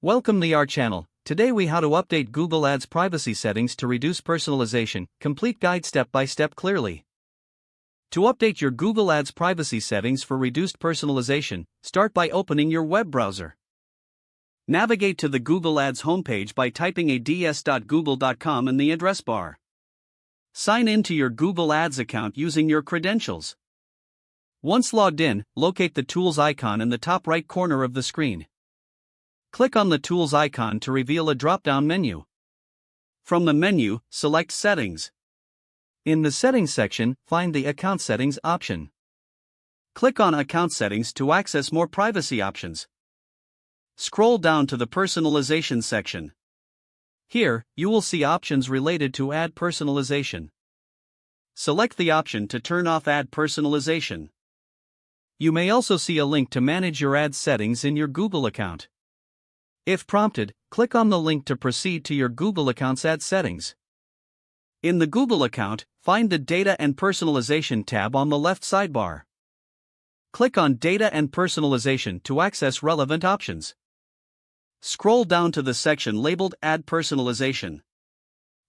Welcome to our channel. Today we how to update Google Ads privacy settings to reduce personalization. Complete guide step by step clearly. To update your Google Ads privacy settings for reduced personalization, start by opening your web browser. Navigate to the Google Ads homepage by typing ads.google.com in the address bar. Sign in to your Google Ads account using your credentials. Once logged in, locate the Tools icon in the top right corner of the screen. Click on the Tools icon to reveal a drop-down menu. From the menu, select Settings. In the Settings section, find the Account Settings option. Click on Account Settings to access more privacy options. Scroll down to the Personalization section. Here, you will see options related to ad personalization. Select the option to turn off ad personalization. You may also see a link to manage your ad settings in your Google account. If prompted, click on the link to proceed to your Google account's ad settings. In the Google account, find the Data and Personalization tab on the left sidebar. Click on Data and Personalization to access relevant options. Scroll down to the section labeled Ad Personalization.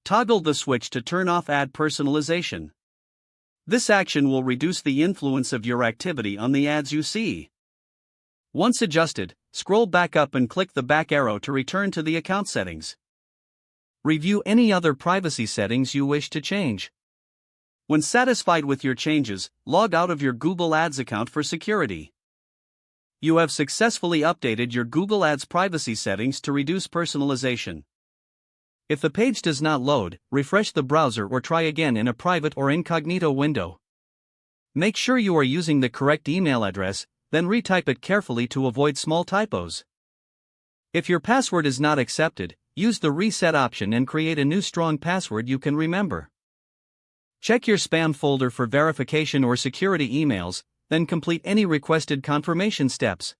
Toggle the switch to turn off ad personalization. This action will reduce the influence of your activity on the ads you see. Once adjusted, scroll back up and click the back arrow to return to the account settings. Review any other privacy settings you wish to change. When satisfied with your changes, log out of your Google Ads account for security. You have successfully updated your Google Ads privacy settings to reduce personalization. If the page does not load, refresh the browser or try again in a private or incognito window. Make sure you are using the correct email address, then retype it carefully to avoid small typos. If your password is not accepted, use the reset option and create a new strong password you can remember. Check your spam folder for verification or security emails, then complete any requested confirmation steps.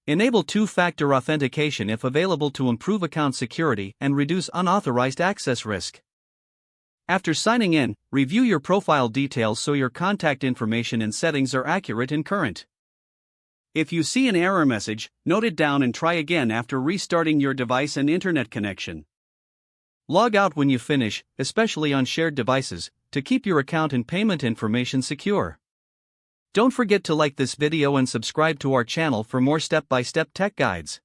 Enable two-factor authentication if available to improve account security and reduce unauthorized access risk. After signing in, review your profile details so your contact information and settings are accurate and current. If you see an error message, note it down and try again after restarting your device and internet connection. Log out when you finish, especially on shared devices, to keep your account and payment information secure. Don't forget to like this video and subscribe to our channel for more step-by-step tech guides.